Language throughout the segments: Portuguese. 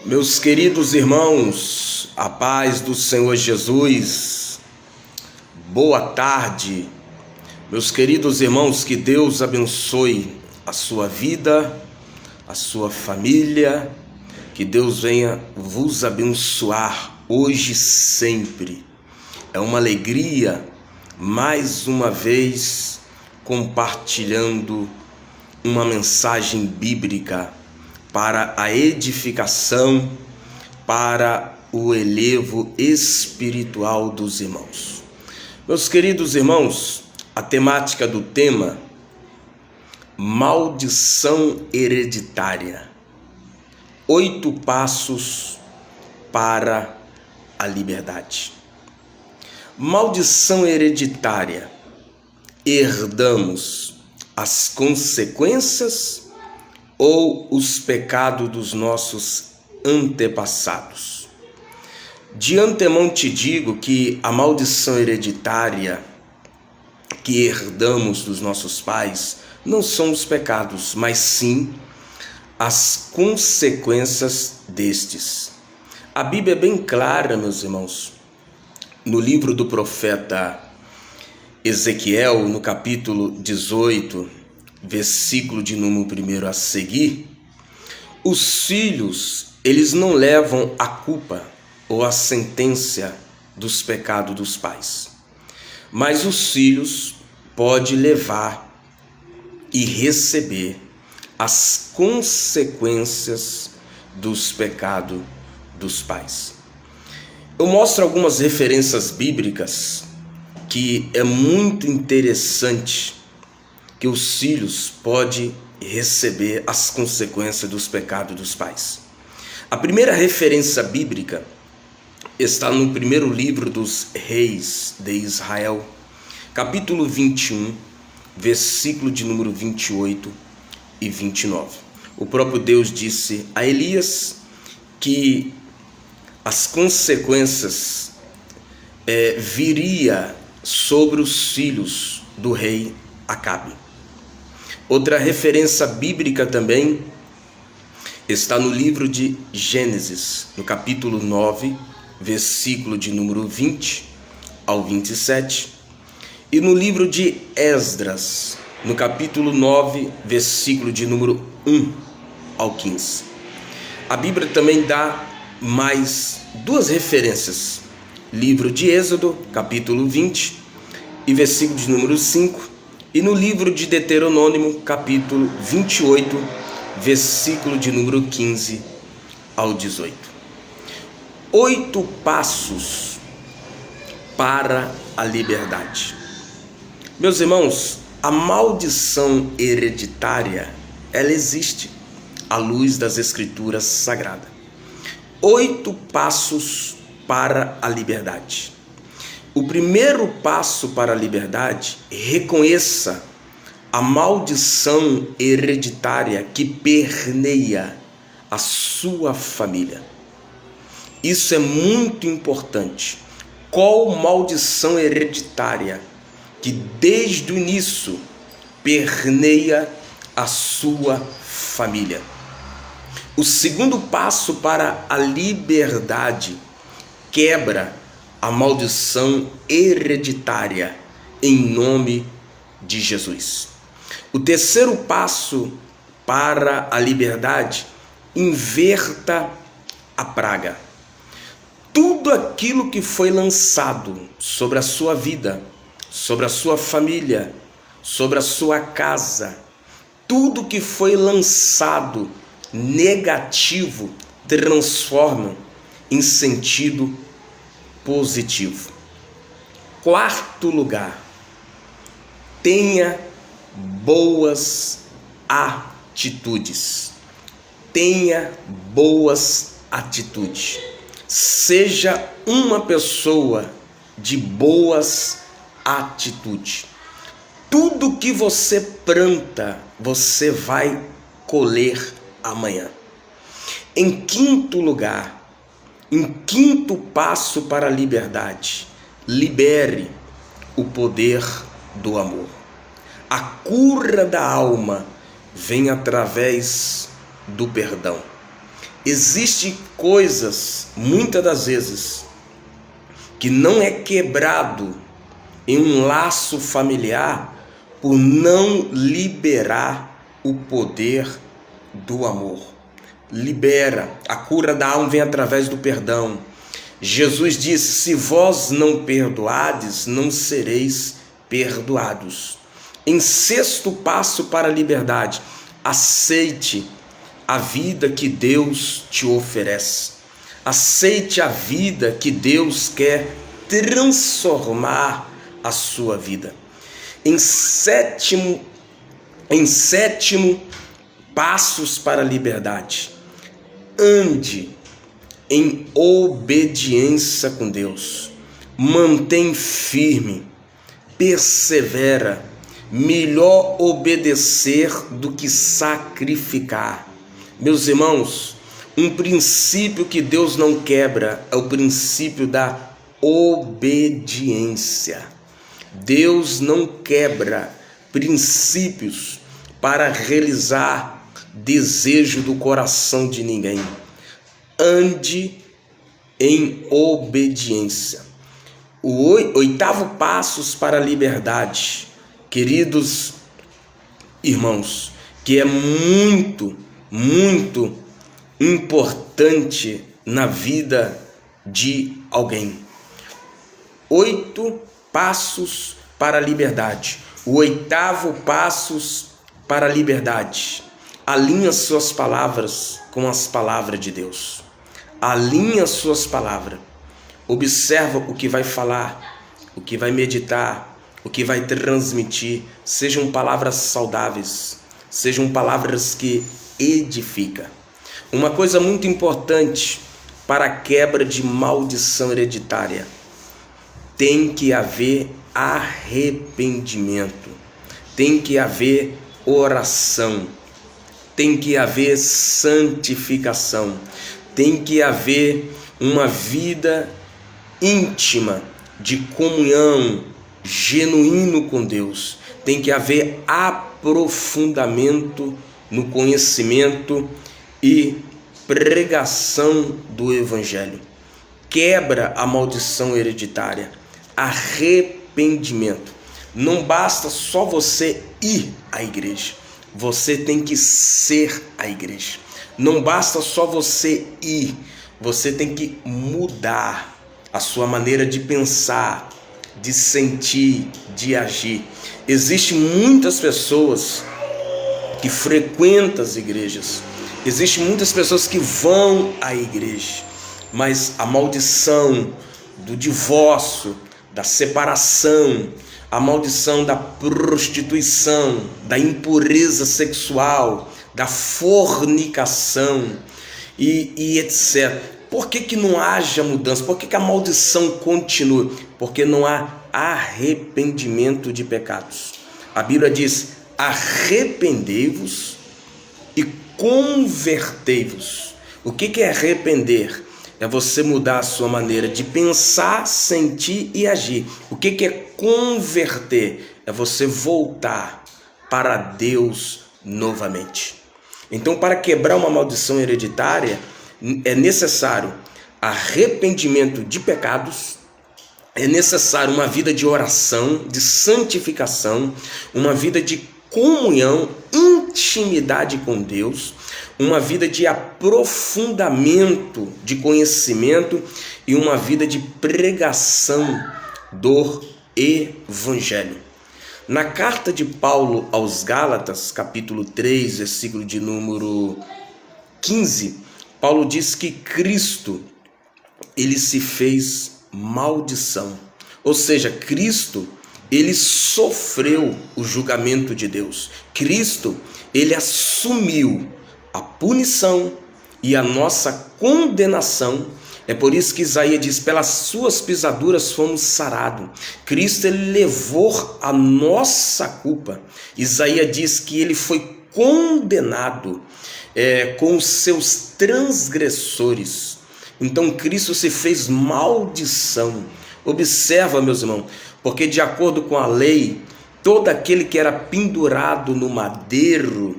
Meus queridos irmãos, a paz do Senhor Jesus, boa tarde. Meus queridos irmãos, que Deus abençoe a sua vida, a sua família, que Deus venha vos abençoar hoje e sempre. É uma alegria, mais uma vez, compartilhando uma mensagem bíblica para a edificação, para o elevo espiritual dos irmãos. Meus queridos irmãos, a temática do tema: maldição hereditária. 8 passos para a liberdade. Maldição hereditária. Herdamos as consequências ou os pecados dos nossos antepassados? De antemão te digo que a maldição hereditária que herdamos dos nossos pais não são os pecados, mas sim as consequências destes. A Bíblia é bem clara, meus irmãos. No livro do profeta Ezequiel, no capítulo 18, versículo de número 1 a seguir, os filhos, eles não levam a culpa ou a sentença dos pecados dos pais, mas os filhos podem levar e receber as consequências dos pecados dos pais. Eu mostro algumas referências bíblicas que é muito interessante que os filhos podem receber as consequências dos pecados dos pais. A primeira referência bíblica está no primeiro livro dos reis de Israel, capítulo 21, versículo de número 28 e 29. O próprio Deus disse a Elias que as consequências viria sobre os filhos do rei Acabe. Outra referência bíblica também está no livro de Gênesis, no capítulo 9, versículo de número 20 ao 27, e no livro de Esdras, no capítulo 9, versículo de número 1 ao 15. A Bíblia também dá mais 2 referências: livro de Êxodo, capítulo 20 e versículo de número 5, e no livro de Deuteronômio, capítulo 28, versículo de número 15 ao 18. 8 passos para a liberdade. Meus irmãos, a maldição hereditária, ela existe à luz das Escrituras Sagradas. 8 passos para a liberdade. O primeiro passo para a liberdade: reconheça a maldição hereditária que permeia a sua família. Isso é muito importante. Qual maldição hereditária que desde o início permeia a sua família? O segundo passo para a liberdade: quebra a maldição hereditária em nome de Jesus. O terceiro passo para a liberdade: inverta a praga. Tudo aquilo que foi lançado sobre a sua vida, sobre a sua família, sobre a sua casa, tudo que foi lançado negativo, transforma em sentido positivo. Quarto lugar: tenha boas atitudes. Tenha boas atitudes. Seja uma pessoa de boas atitudes. Tudo que você planta, você vai colher amanhã. Em quinto lugar, em quinto passo para a liberdade: libere o poder do amor. A cura da alma vem através do perdão. Existem coisas, muitas das vezes, que não é quebrado em um laço familiar por não liberar o poder do amor. Libera. A cura da alma vem através do perdão. Jesus disse: se vós não perdoardes, não sereis perdoados. Em sexto passo para a liberdade, aceite a vida que Deus te oferece. Aceite a vida que Deus quer transformar a sua vida. Em sétimo passos para a liberdade, ande em obediência com Deus. Mantém firme, persevera. Melhor obedecer do que sacrificar. Meus irmãos, um princípio que Deus não quebra é o princípio da obediência. Deus não quebra princípios para realizar desejo do coração de ninguém. Ande em obediência. O oitavo passo para a liberdade, queridos irmãos, que é muito importante na vida de alguém. 8 passos para a liberdade. O oitavo passo para a liberdade. Alinha suas palavras com as palavras de Deus. Alinha suas palavras. Observa o que vai falar, o que vai meditar, o que vai transmitir. Sejam palavras saudáveis, sejam palavras que edificam. Uma coisa muito importante para a quebra de maldição hereditária: tem que haver arrependimento, tem que haver oração, tem que haver santificação, tem que haver uma vida íntima de comunhão genuíno com Deus, tem que haver aprofundamento no conhecimento e pregação do Evangelho. Quebra a maldição hereditária. Arrependimento. Não basta só você ir à igreja, você tem que ser a igreja. Não basta só você ir, você tem que mudar a sua maneira de pensar, de sentir, de agir. Existem muitas pessoas que frequentam as igrejas, existem muitas pessoas que vão à igreja, mas a maldição do divórcio, da separação, a maldição da prostituição, da impureza sexual, da fornicação e etc. Por que não haja mudança? Por que a maldição continua? Porque não há arrependimento de pecados. A Bíblia diz: arrependei-vos e convertei-vos. O que é arrepender? É você mudar a sua maneira de pensar, sentir e agir. O que é converter? É você voltar para Deus novamente. Então, para quebrar uma maldição hereditária, é necessário arrependimento de pecados, é necessário uma vida de oração, de santificação, uma vida de comunhão, intimidade com Deus, uma vida de aprofundamento de conhecimento e uma vida de pregação do Evangelho. Na carta de Paulo aos Gálatas, capítulo 3, versículo de número 15, Paulo diz que Cristo, ele se fez maldição. Ou seja, Cristo, ele sofreu o julgamento de Deus. Cristo, ele assumiu a punição e a nossa condenação. É por isso que Isaías diz: pelas suas pisaduras fomos sarados. Cristo, ele levou a nossa culpa. Isaías diz que ele foi condenado com os seus transgressores. Então Cristo se fez maldição. Observa, meus irmãos, porque de acordo com a lei, todo aquele que era pendurado no madeiro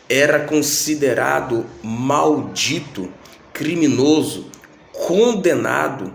era considerado maldito, criminoso, condenado,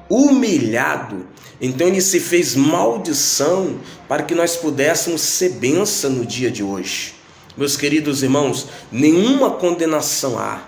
humilhado. Então ele se fez maldição para que nós pudéssemos ser bênção no dia de hoje. Meus queridos irmãos, nenhuma condenação há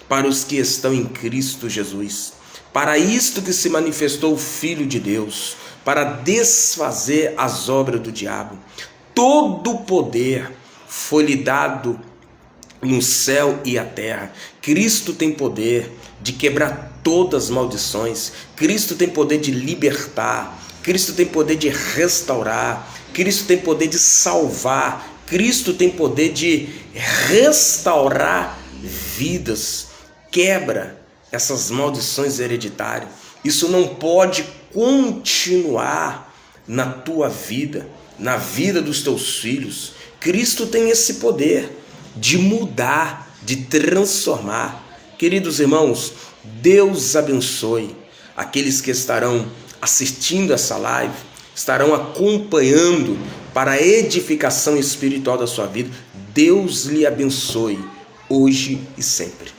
para os que estão em Cristo Jesus. Para isto que se manifestou o Filho de Deus, para desfazer as obras do diabo. Todo o poder foi-lhe dado no céu e a terra. Cristo tem poder de quebrar todas as maldições. Cristo tem poder de libertar. Cristo tem poder de restaurar. Cristo tem poder de salvar. Cristo tem poder de restaurar vidas. Quebra essas maldições hereditárias. Isso não pode continuar na tua vida, na vida dos teus filhos. Cristo tem esse poder de mudar, de transformar. Queridos irmãos, Deus abençoe aqueles que estarão assistindo essa live, estarão acompanhando para a edificação espiritual da sua vida. Deus lhe abençoe hoje e sempre.